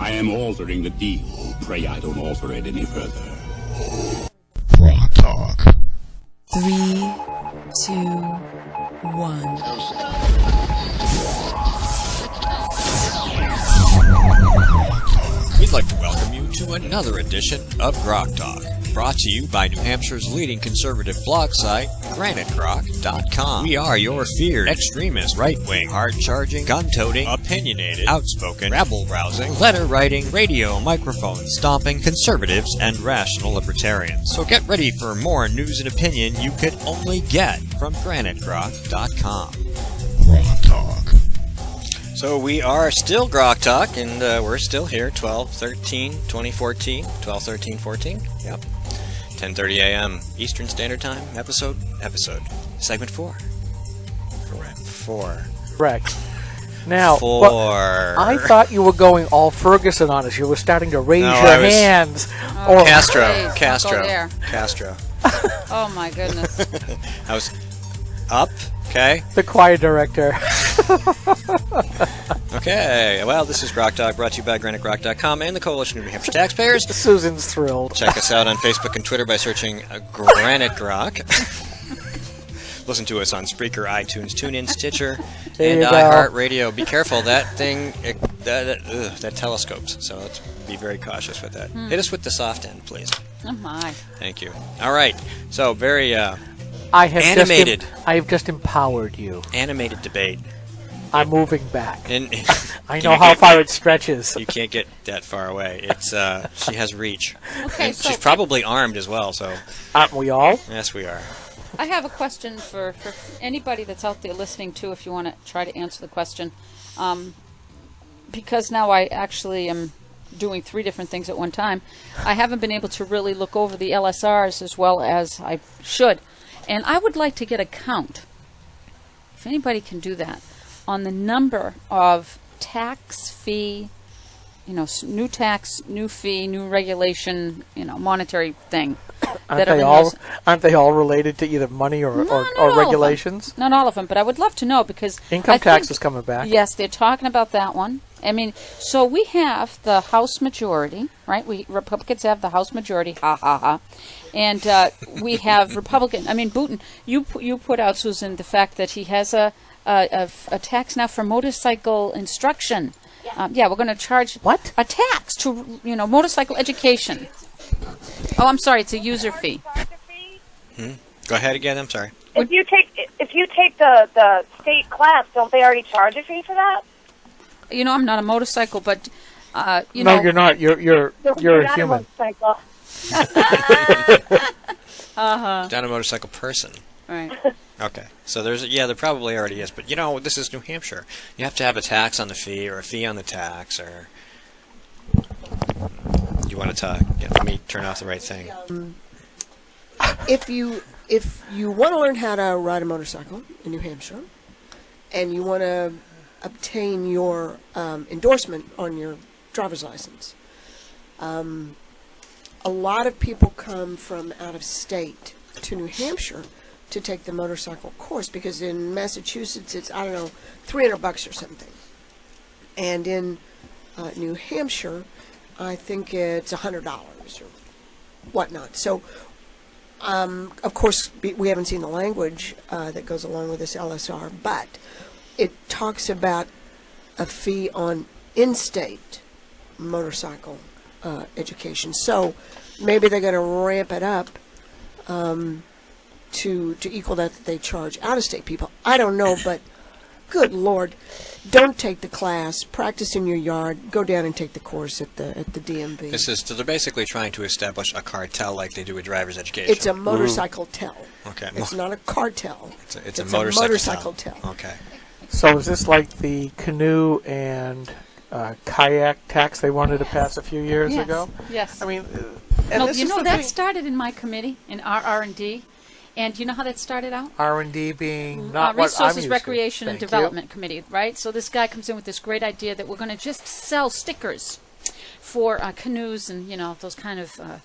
I am altering the deal. Pray I don't alter it any further. GrokTALk. 3, 2, 1. We'd like to welcome you to another edition of GrokTALK, brought to you by New Hampshire's leading conservative blog site, GrokTALK.com. We are your feared extremist, right-wing, hard-charging, gun-toting, opinionated, outspoken, rabble-rousing, letter-writing, radio microphone stomping conservatives and rational libertarians. So get ready for more news and opinion you could only get from GrokTALK.com. GrokTALk. So we are still GrokTALK, and we're still here, 12/13/2014, 12/13/14, yep, 10:30 a.m. Eastern Standard Time, episode, segment 4. Correct. 4. Correct. Now, 4. I thought you were going all Ferguson on us. You were starting to raise your hands. Oh, Castro. please, Castro. don't go there. Castro. Oh my goodness. I was up, okay? The choir director. Okay, well, this is GrokTALK, brought to you by GraniteGrok.com and the Coalition of New Hampshire Taxpayers. Susan's thrilled. Check us out on Facebook and Twitter by searching Granite Grok. Listen to us on Spreaker, iTunes, TuneIn, Stitcher, and iHeartRadio. Be careful, that thing, that telescopes, so let's be very cautious with that. Hit us with the soft end, please. Oh my. Thank you. All right, so very Animated. I have just empowered you. animated debate. I'm moving back. And I know how far it stretches. you can't get that far away. It's she has reach. Okay, And so she's probably armed as well, so Aren't we all? yes, we are. I have a question for anybody that's out there listening too, if you want to try to answer the question. Because now I actually am doing 3 different things at one time. I haven't been able to really look over the LSRs as well as I should. And I would like to get a count, if anybody can do that, on the number of tax fee, new tax, new fee, new regulation, monetary thing. Aren't they all related to either money or regulations? Not all of them, but I would love to know because Income tax is coming back. Yes, they're talking about that one. I mean, so we have the House majority, right? Republicans have the House majority, ha ha ha, and we have Booten. You put out, Susan, the fact that he has a tax now for motorcycle instruction. We're going to charge what? A tax to motorcycle education. Oh, I'm sorry, it's a user fee. Go ahead again. I'm sorry. If you take the state class, don't they already charge a fee for that? I'm not a motorcycle, but No, you're not. You're a human. Not a motorcycle person. Right. Okay. So there probably already is, but this is New Hampshire. You have to have a tax on the fee or a fee on the tax, or you want to talk? Let me turn off the right thing. If you want to learn how to ride a motorcycle in New Hampshire, and you want to obtain your endorsement on your driver's license, a lot of people come from out of state to New Hampshire to take the motorcycle course, because in Massachusetts it's, I don't know, $300 or something, and in New Hampshire I think it's $100 or whatnot. So of course we haven't seen the language that goes along with this LSR, but it talks about a fee on in-state motorcycle education. So maybe they're going to ramp it up to equal that they charge out-of-state people. I don't know, but good Lord, don't take the class. Practice in your yard. Go down and take the course at the DMV. So they're basically trying to establish a cartel like they do with driver's education. It's a motorcycle tell. Okay. It's not a cartel. It's a motorcycle tell. Okay. So is this like the canoe and kayak tax they wanted to pass a few years ago? Yes. I mean, that started in my committee, in our R&D. And do you know how that started out? R&D being not what I'm Resources, used Recreation, to. and Development Committee, right? So this guy comes in with this great idea that we're going to just sell stickers for canoes and, those kind of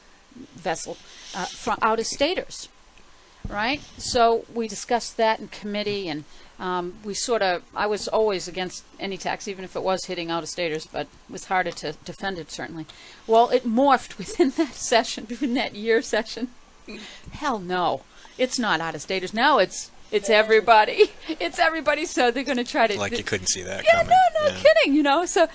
vessel for out-of-staters. right? So we discussed that in committee, and I was always against any tax, even if it was hitting out-of-staters, but it was harder to defend it, certainly. Well, it morphed within that session, within that year session. Hell no, it's not out-of-staters. Now it's everybody. It's everybody, so they're going to try to... Like you couldn't see that yeah, coming. No, kidding, So,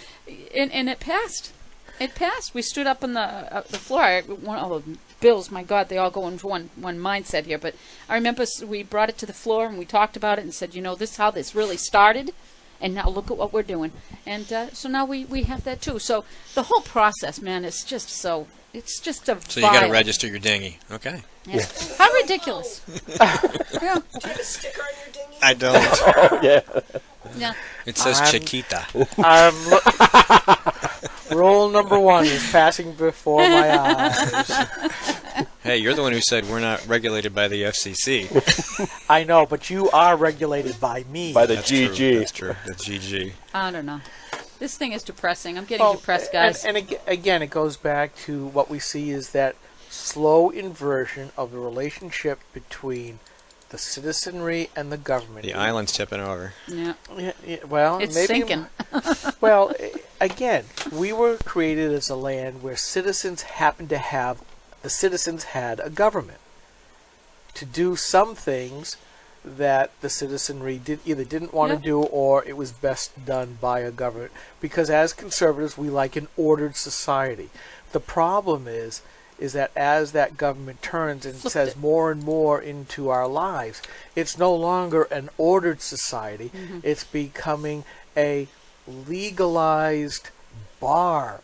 and it passed. It passed. We stood up on the floor. All the bills, my God, they all go into one mindset here. But I remember we brought it to the floor and we talked about it and said, this is how this really started, and now look at what we're doing. And so now we have that too. So the whole process, man, is just so. It's just a. So you got to register your dinghy, okay? Yeah. How ridiculous! Yeah. Do you have a sticker on your dinghy? I don't. Yeah. Yeah. It says Chiquita. Rule number 1 is passing before my eyes. Hey, you're the one who said we're not regulated by the FCC. I know, but you are regulated by me. By the That's GG. True. That's true. The GG. I don't know. This thing is depressing. I'm getting depressed, guys. And again, it goes back to what we see is that slow inversion of the relationship between the citizenry and the government. The island's tipping over. Yeah. Well, It's maybe, sinking. Well, again, we were created as a land where citizens happened to have, the citizens had a government to do some things that the citizenry either didn't want to do, or it was best done by a government. Because as conservatives, we like an ordered society. The problem is that as that government turns and says more and more into our lives, it's no longer an ordered society. Mm-hmm. It's becoming a legalized bar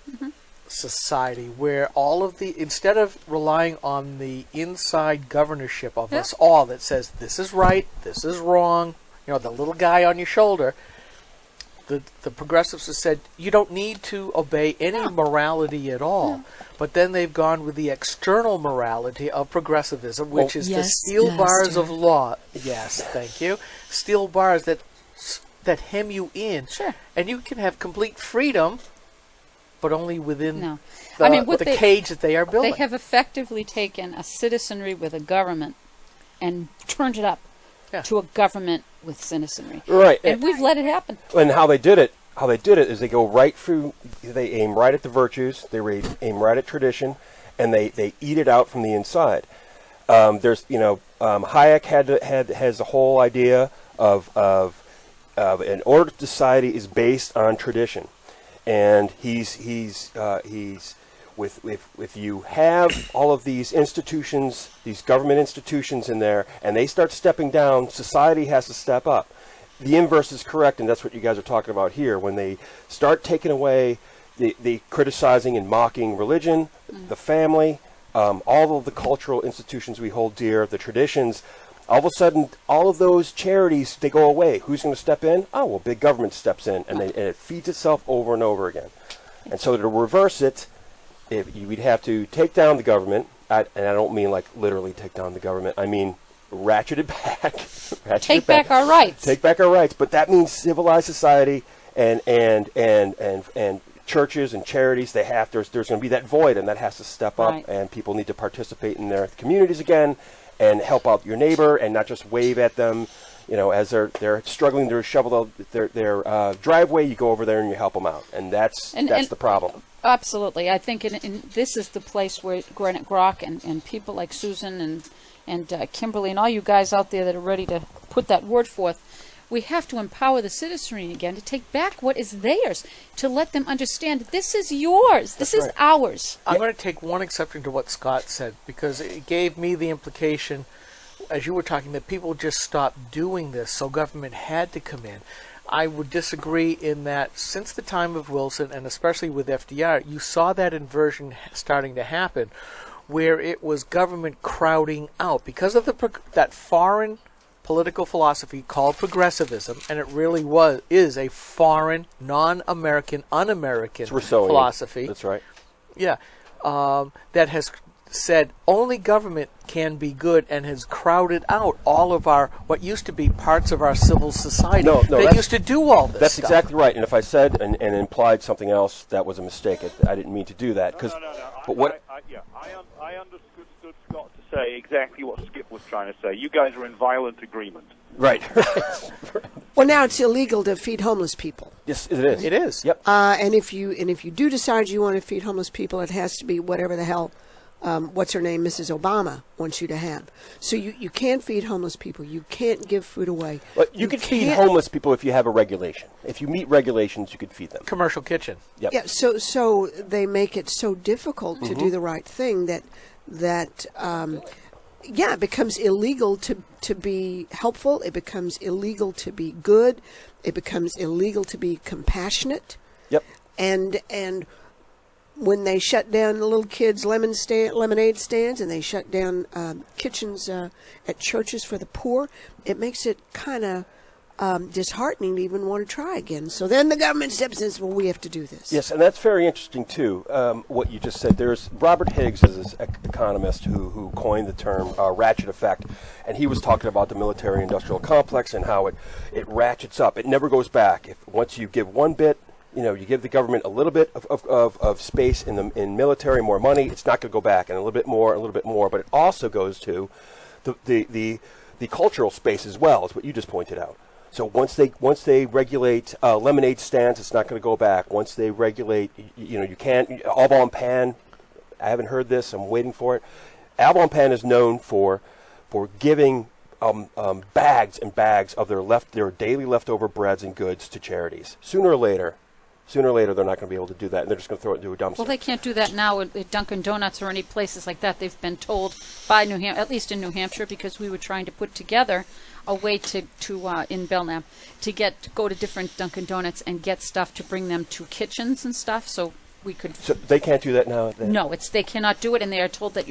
society where all of the, instead of relying on the inside governorship of us all that says this is right, this is wrong, the little guy on your shoulder, the progressives have said you don't need to obey any morality at all. But then they've gone with the external morality of progressivism, which is the steel bars of law. Yes, thank you. Steel bars that hem you in. Sure. And you can have complete freedom, but only within the cage that they are building. They have effectively taken a citizenry with a government and turned it up to a government with citizenry. Right. And we've let it happen. And how they did it is they go right through, they aim right at the virtues, they aim right at tradition, and they eat it out from the inside. Hayek has the whole idea of an ordered society is based on tradition. And if you have all of these institutions, these government institutions in there, and they start stepping down, society has to step up. The inverse is correct, and that's what you guys are talking about here. When they start taking away, the criticizing and mocking religion, the family, all of the cultural institutions we hold dear, the traditions, all of a sudden, all of those charities, they go away. Who's going to step in? Oh, well, big government steps in, and it feeds itself over and over again. And so to reverse it, we'd have to take down the government, and I don't mean like literally take down the government. I mean ratchet it back. Take back our rights. Take back our rights, but that means civilized society and churches and charities. There's going to be that void, and that has to step up, and people need to participate in their communities again and help out your neighbor, and not just wave at them. As they're struggling to shovel their driveway, you go over there and you help them out, and that's the problem. Absolutely, I think this is the place where Granite Grok and people like Susan and Kimberly and all you guys out there that are ready to put that word forth, we have to empower the citizenry again to take back what is theirs, to let them understand this is yours, this is ours. I'm going to take one exception to what Scott said, because it gave me the implication, as you were talking, that people just stopped doing this, so government had to come in. I would disagree in that since the time of Wilson, and especially with FDR, you saw that inversion starting to happen, where it was government crowding out because of that foreign political philosophy called progressivism, and it really is a foreign, non-American, un-American philosophy. That's right. Yeah, that has said only government can be good, and has crowded out all of our what used to be parts of our civil society. They used to do all this. That's stuff. exactly right. And if I said and implied something else, that was a mistake. I didn't mean to do that. No. But what? I understood Scott to say exactly what Skip was trying to say. You guys are in violent agreement. Right. Well, now it's illegal to feed homeless people. Yes, it is. It is. Yep. And if you do decide you want to feed homeless people, it has to be whatever the hell, what's her name, Mrs. Obama wants you to have. So you can't feed homeless people. You can't give food away. But you can feed homeless people if you have a regulation. If you meet regulations, you could feed them. Commercial kitchen. Yep. Yeah. So they make it so difficult to do the right thing that it becomes illegal to be helpful. It becomes illegal to be good. It becomes illegal to be compassionate. Yep. And when they shut down the little kids' lemonade stands, and they shut down kitchens at churches for the poor, it makes it kind of disheartening to even want to try again. So then the government steps in and says, well, we have to do this. Yes, and that's very interesting, too, what you just said. There's Robert Higgs is this economist who coined the term ratchet effect, and he was talking about the military-industrial complex and how it ratchets up. It never goes back. Once you give one bit, you give the government a little bit of space in military, more money, it's not going to go back, and a little bit more, but it also goes to the cultural space as well, is what you just pointed out. So once they regulate lemonade stands, it's not going to go back. Once they regulate, you can't Albon Pan. I haven't heard this. I'm waiting for it. Albon Pan is known for giving bags and bags of their daily leftover breads and goods to charities. Sooner or later, they're not going to be able to do that, and they're just going to throw it into a dumpster. Well, they can't do that now at Dunkin' Donuts or any places like that. They've been told by at least in New Hampshire, because we were trying to put together a way to in Belknap to go to different Dunkin' Donuts and get stuff to bring them to kitchens and stuff, so we could. So they can't do that now. No, they cannot do it, and they are told that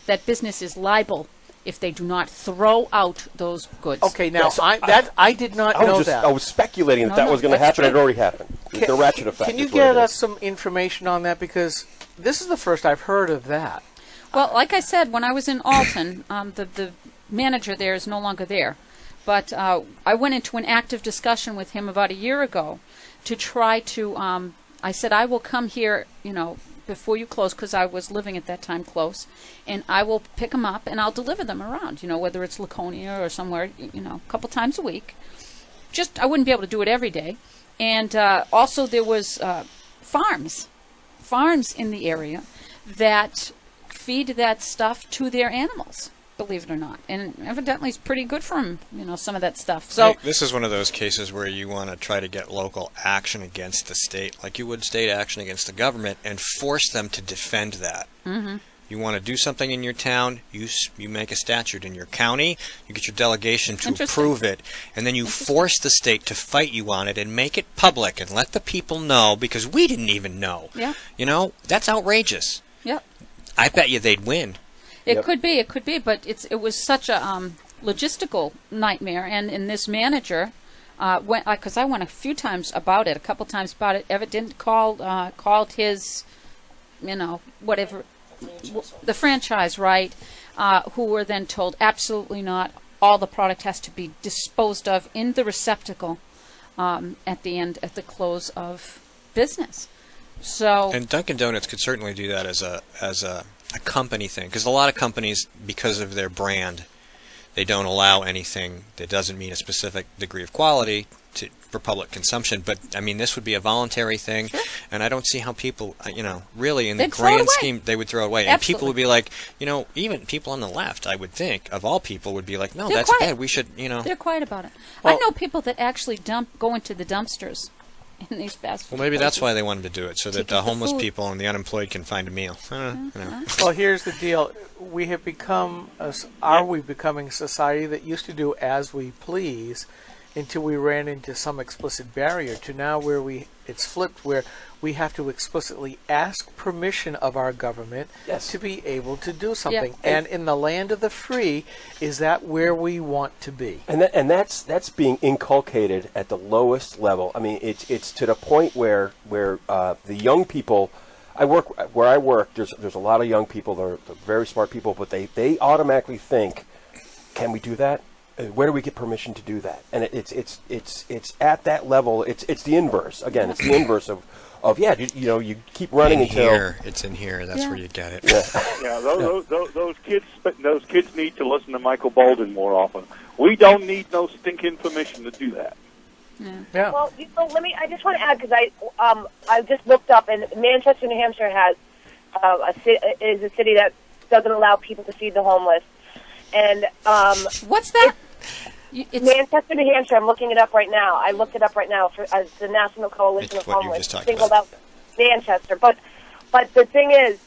that business is liable if they do not throw out those goods. Okay, now I did not know that. I was speculating that was going to happen. It already happened. The ratchet effect. Can you get us some information on that, because this is the first I've heard of that. Well, like I said, when I was in Alton, the manager there is no longer there. But I went into an active discussion with him about a year ago to try to, I said, I will come here, before you close, because I was living at that time close, and I will pick them up and I'll deliver them around, whether it's Laconia or somewhere, a couple times a week. I wouldn't be able to do it every day. And also there was farms in the area that feed that stuff to their animals, believe it or not. And evidently it's pretty good for them, some of that stuff. So this is one of those cases where you want to try to get local action against the state, like you would state action against the government, and force them to defend that. Mm-hmm. You want to do something in your town, you make a statute. In your county, you get your delegation to approve it, and then you force the state to fight you on it and make it public and let the people know, because we didn't even know. Yeah. That's outrageous. Yep. I bet you they'd win. It could be, but it was such a logistical nightmare. And this manager went, because I went a couple times about it. Evidently called his, whatever, the franchise, right? Who were then told absolutely not. All the product has to be disposed of in the receptacle at the close of business. So. And Dunkin' Donuts could certainly do that as a company thing, because a lot of companies, because of their brand, they don't allow anything that doesn't meet a specific degree of quality for public consumption. But this would be a voluntary thing, sure. And I don't see how people, really in the grand scheme, they would throw it away. Absolutely. And people would be like, even people on the left, I would think, of all people, would be like, no, that's bad. We should, They're quiet about it. Well, I know people that actually go into the dumpsters in these fast food Well, maybe places. that's why they wanted to do it, so that the homeless people and the unemployed can find a meal. Well, here's the deal. We have are we becoming a society that used to do as we please until we ran into some explicit barrier, to now where it's flipped, where we have to explicitly ask permission of our government to be able to do something. Yeah. And in the land of the free, is that where we want to be? And that's being inculcated at the lowest level. It's to the point where the young people, where I work, there's a lot of young people. They're very smart people, but they automatically think, can we do that? Where do we get permission to do that? And it's at that level. It's the inverse. Again, it's the inverse of you keep running until it's in here. That's where you get it. Yeah, those kids need to listen to Michael Bolden more often. We don't need no stinking permission to do that. Yeah. Well, I just want to add because I just looked up, and Manchester, New Hampshire has is a city that doesn't allow people to feed the homeless. And what's that? Manchester, New Hampshire. I'm looking it up right now. I looked it up right now as the National Coalition of Homeless singled out Manchester. But the thing is,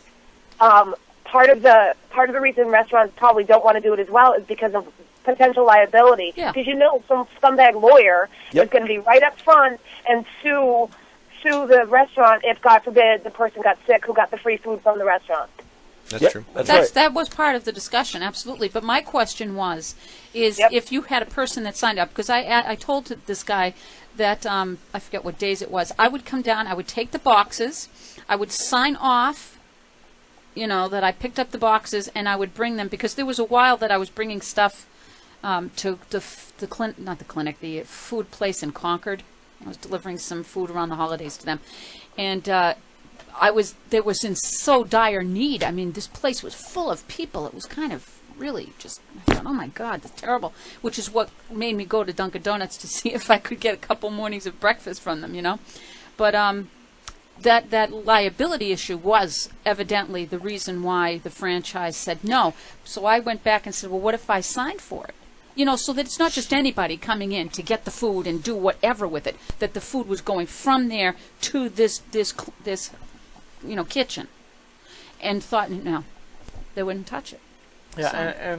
part of the reason restaurants probably don't want to do it as well is because of potential liability. Because some scumbag lawyer is going to be right up front and sue the restaurant if, God forbid, the person got sick who got the free food from the restaurant. That's true. That's right. That was part of the discussion, absolutely. But my question is if you had a person that signed up, because I told this guy that, I forget what days it was, I would come down, I would take the boxes, I would sign off, that I picked up the boxes, and I would bring them, because there was a while that I was bringing stuff to the food place in Concord. I was delivering some food around the holidays to them. And they was in so dire need. I mean, this place was full of people. It was kind of really just, I thought, oh my God, that's terrible. Which is what made me go to Dunkin' Donuts to see if I could get a couple mornings of breakfast from them, But that liability issue was evidently the reason why the franchise said no. So I went back and said, well, what if I signed for it? So that it's not just anybody coming in to get the food and do whatever with it. That the food was going from there to this kitchen, and thought, no, they wouldn't touch it. Yeah,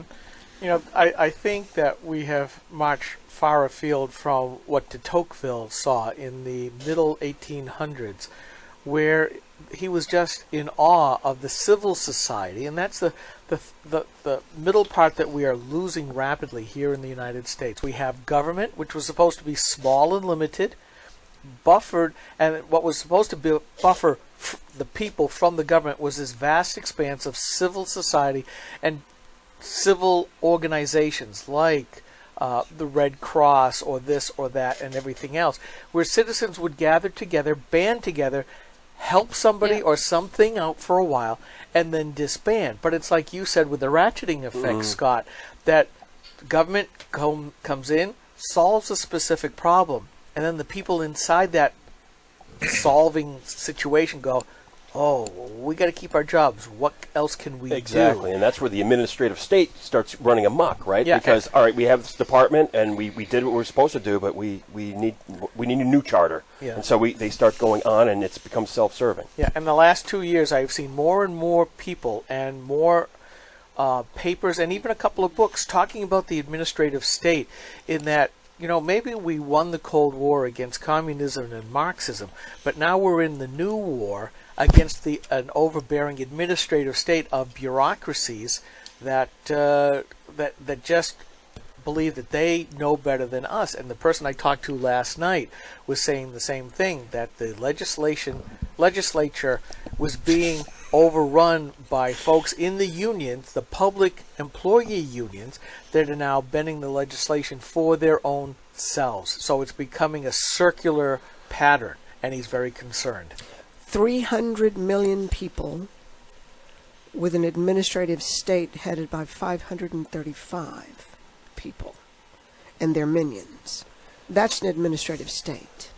and I think that we have marched far afield from what de Tocqueville saw in the middle 1800s, where he was just in awe of the civil society, and that's the middle part that we are losing rapidly here in the United States. We have government, which was supposed to be small and limited, buffered, and what was supposed to be buffer the people from the government was this vast expanse of civil society and civil organizations like the Red Cross or this or that and everything else, where citizens would gather together, band together, help somebody or something out for a while, and then disband. But it's like you said with the ratcheting effect, Scott, that government comes in, solves a specific problem, and then the people inside that solving situation go, oh, we got to keep our jobs. What else can we do? Exactly, and that's where the administrative state starts running amok, right? Yeah. Because, all right, we have this department, and we did what we were supposed to do, but we need a new charter. Yeah. And so they start going on, and it's become self-serving. Yeah, in the last 2 years, I've seen more and more people and more papers and even a couple of books talking about the administrative state, in that, maybe we won the Cold War against communism and Marxism, but now we're in the new war against an overbearing administrative state of bureaucracies that just believe that they know better than us. And the person I talked to last night was saying the same thing, that the legislature was being overrun by folks in the unions, the public employee unions, that are now bending the legislation for their own selves. So it's becoming a circular pattern, and he's very concerned. 300 million people with an administrative state headed by 535 people and their minions. That's an administrative state.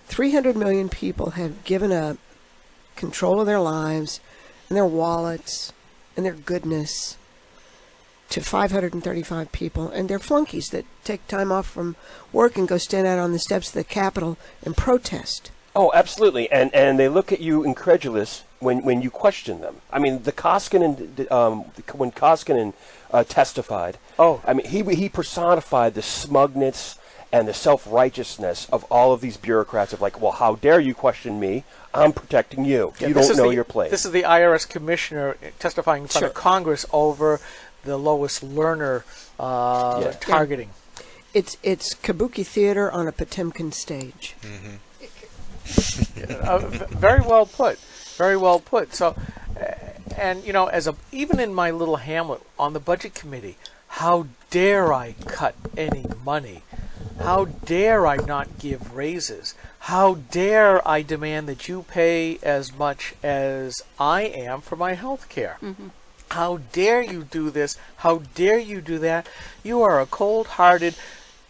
300 million people have given up control of their lives and their wallets and their goodness to 535 people and their flunkies that take time off from work and go stand out on the steps of the Capitol and protest. Oh, absolutely, and they look at you incredulous when you question them. I mean, when Koskinen testified, I mean, he personified the smugness and the self-righteousness of all of these bureaucrats of like, well, how dare you question me? I'm protecting you. You don't know your place. This is the IRS commissioner testifying in front of Congress over the Lois Lerner targeting. It's kabuki theater on a Potemkin stage. Mm-hmm. Very well put. Very well put. So, and even in my little hamlet on the budget committee, How dare I cut any money? How dare I not give raises? How dare I demand that you pay as much as I am for my health care? Mm-hmm. How dare you do this? How dare you do that? You are a cold-hearted...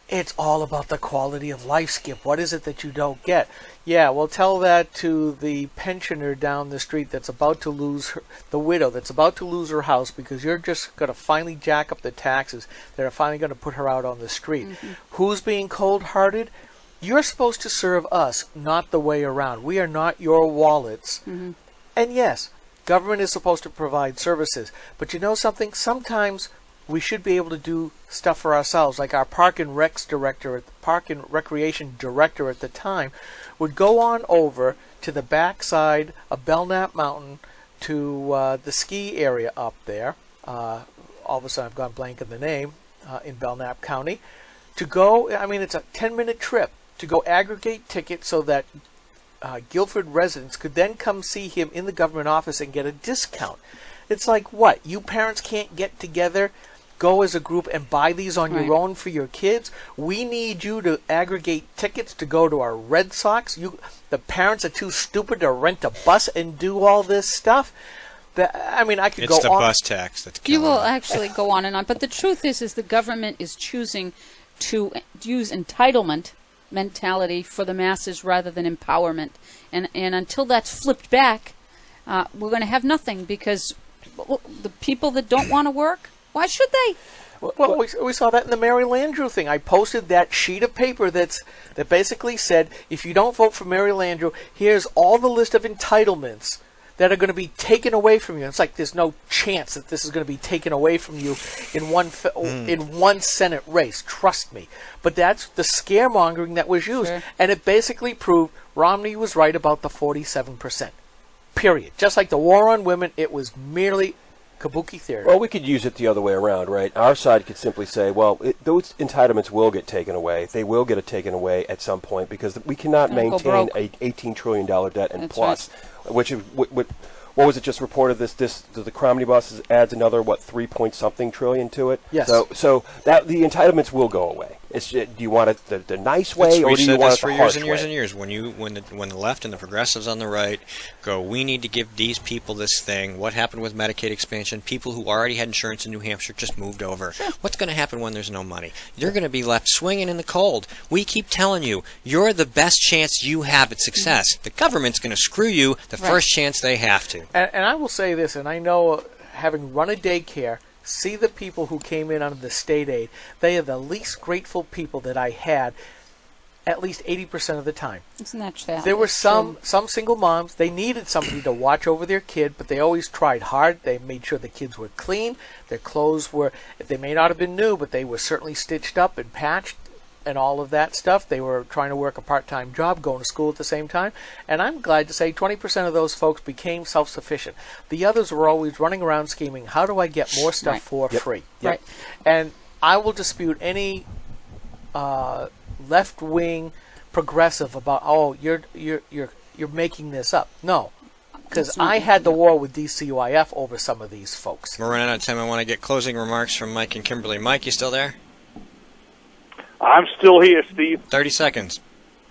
It's all about the quality of life, Skip. What is it that you don't get? Yeah, well, tell that to the pensioner down the street that's about to lose the widow that's about to lose her house because you're just going to finally jack up the taxes that are finally going to put her out on the street. Mm-hmm. Who's being cold-hearted? You're supposed to serve us, not the way around. We are not your wallets. Mm-hmm. And yes, government is supposed to provide services. But you know something? Sometimes we should be able to do stuff for ourselves, like our Park and Recreation director at the time would go on over to the backside of Belknap Mountain to the ski area up there. All of a sudden I've gone blank on the name, in Belknap County, to go, I mean, it's a 10-minute trip, to go aggregate tickets so that Guilford residents could then come see him in the government office and get a discount. It's like, what, you parents can't get together, go as a group and buy these on your own for your kids? We need you to aggregate tickets to go to our Red Sox. The parents are too stupid to rent a bus and do all this stuff. I mean, I could go on. It's the bus tax that's killing You will actually go on and on. But the truth is the government is choosing to use entitlement mentality for the masses rather than empowerment. And until that's flipped back, we're going to have nothing because the people that don't want to work, why should they? Well, we saw that in the Mary Landrieu thing. I posted that sheet of paper that basically said, if you don't vote for Mary Landrieu, here's all the list of entitlements that are going to be taken away from you. It's like there's no chance that this is going to be taken away from you in one Senate race. Trust me. But that's the scaremongering that was used, and it basically proved Romney was right about the 47%. Period. Just like the war on women, it was merely kabuki theory. Well, we could use it the other way around, right? Our side could simply say, well, those entitlements will get taken away. They will get taken away at some point because we cannot maintain a $18 trillion debt and That's plus, which is what was it just reported? The Cromney bus adds another 3-point-something trillion to it. Yes. So that the entitlements will go away. It's just, do you want it the nice way, or do you want it the harsh way? Years and years and years. When the left and the progressives on the right go, we need to give these people this thing. What happened with Medicaid expansion? People who already had insurance in New Hampshire just moved over. Sure. What's going to happen when there's no money? You're going to be left swinging in the cold. We keep telling you, you're the best chance you have at success. The government's going to screw you the first chance they have to. And I will say this, and I know, having run a daycare, see the people who came in under the state aid, they are the least grateful people that I had at least 80% of the time. Isn't that sad? There were some single moms, they needed somebody to watch over their kid, but they always tried hard. They made sure the kids were clean, their clothes were, they may not have been new, but they were certainly stitched up and patched and all of that stuff. They were trying to work a part-time job, going to school at the same time. And I'm glad to say 20% of those folks became self-sufficient. The others were always running around scheming, how do I get more stuff for free? Right. And I will dispute any left-wing progressive about, oh, you're making this up. No. Because I had the war with DCUIF over some of these folks. We're running out of time. I want to get closing remarks from Mike and Kimberly. Mike, you still there? I'm still here, Steve. 30 seconds.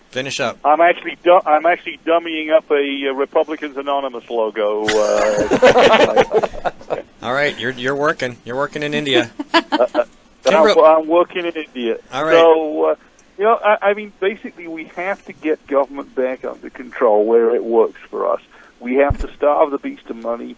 Finish up. I'm actually dummying up a Republicans Anonymous logo. All right, you're working. You're working in India. I'm working in India. All right. So, I mean, basically, we have to get government back under control where it works for us. We have to starve the beast of money.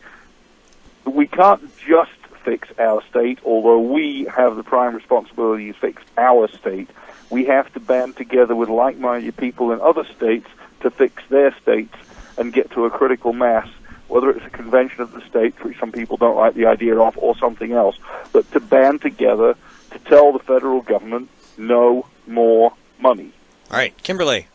We can't just fix our state, although we have the prime responsibility to fix our state. We have to band together with like-minded people in other states to fix their states and get to a critical mass, whether it's a convention of the states, which some people don't like the idea of, or something else, but to band together to tell the federal government no more money. All right, Kimberly.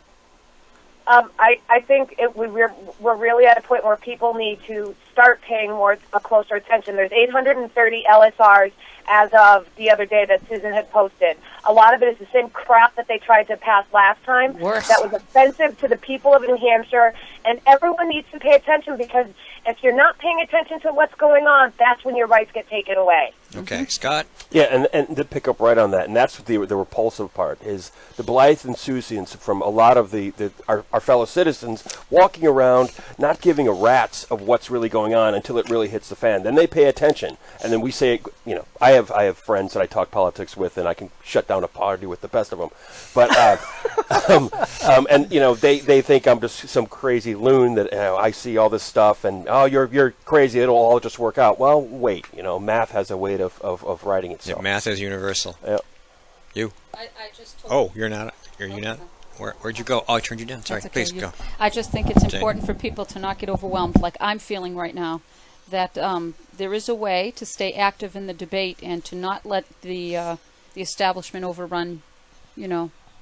I think we're really at a point where people need to start paying a closer attention. There's 830 LSRs as of the other day that Susan had posted. A lot of it is the same crap that they tried to pass last time. Worse. That was offensive to the people of New Hampshire, and everyone needs to pay attention, because if you're not paying attention to what's going on, that's when your rights get taken away. Okay, Scott? Yeah, and to pick up right on that, and that's the repulsive part, is the Blythe enthusiasts from a lot of our fellow citizens walking around not giving a rat's of what's really going on until it really hits the fan. Then they pay attention, and then we say, I have friends that I talk politics with, and I can shut down a party with the best of them. But and they think I'm just some crazy loon that I see all this stuff, and you're crazy. It'll all just work out. Well, wait, math has a way of writing itself. Yeah, math is universal. Yeah. You? I just told you're not. Are you not? Where'd you go? Oh, I turned you down. Sorry. Okay. Please go. I just think it's important for people to not get overwhelmed, like I'm feeling right now, that there is a way to stay active in the debate and to not let the establishment overrun,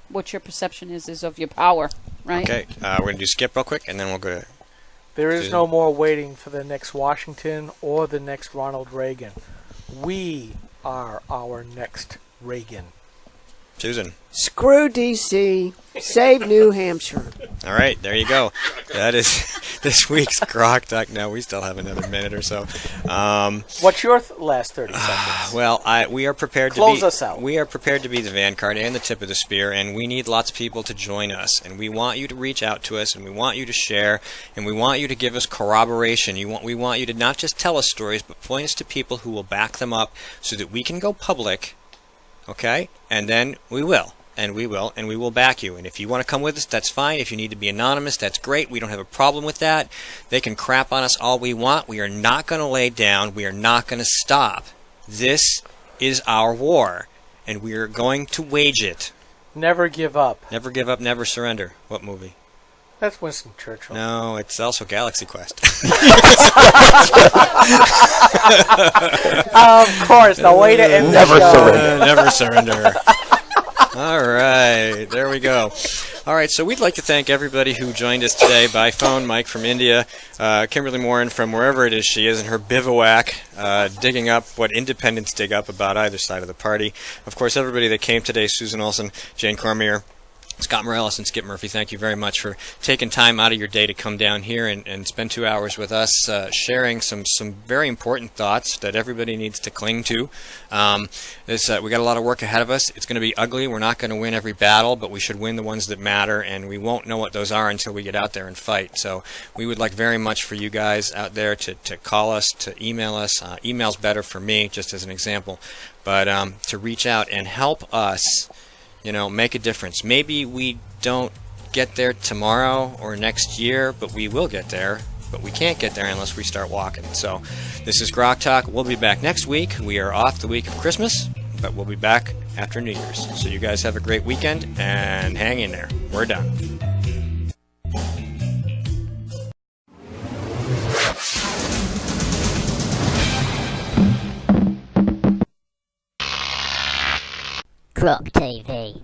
what your perception is of your power, right? Okay. We're going to do Skip real quick, and then we'll go to... There is no more waiting for the next Washington or the next Ronald Reagan. We are our next Reagan. Susan. Screw D.C. Save New Hampshire. All right, there you go. That is this week's GrokTALK. No, we still have another minute or so. What's your last 30 seconds? Well, we are prepared to close us out. We are prepared to be the vanguard and the tip of the spear, and we need lots of people to join us. And we want you to reach out to us, and we want you to share, and we want you to give us corroboration. We want you to not just tell us stories, but point us to people who will back them up, so that we can go public. Okay? And then we will. And we will back you. And if you want to come with us, that's fine. If you need to be anonymous, that's great. We don't have a problem with that. They can crap on us all we want. We are not going to lay down. We are not going to stop. This is our war, and we are going to wage it. Never give up. Never give up, never surrender. What movie? That's Winston Churchill. No, it's also Galaxy Quest. Of course, the way to end the show. Never surrender. All right, there we go. All right, so we'd like to thank everybody who joined us today by phone. Mike from India, Kimberly Morin from wherever it is she is in her bivouac, digging up what independents dig up about either side of the party. Of course, everybody that came today, Susan Olson, Jane Cormier, Scott Morales, and Skip Murphy, thank you very much for taking time out of your day to come down here and spend 2 hours with us, sharing some very important thoughts that everybody needs to cling to. We got a lot of work ahead of us. It's going to be ugly. We're not going to win every battle, but we should win the ones that matter, and we won't know what those are until we get out there and fight. So we would like very much for you guys out there to call us, to email us. Email's better for me, just as an example, but to reach out and help us make a difference. Maybe we don't get there tomorrow or next year, but we will get there. But we can't get there unless we start walking. So this is GrokTALK. We'll be back next week. We are off the week of Christmas, but we'll be back after New Year's. So you guys have a great weekend, and hang in there. We're done. Grok TV.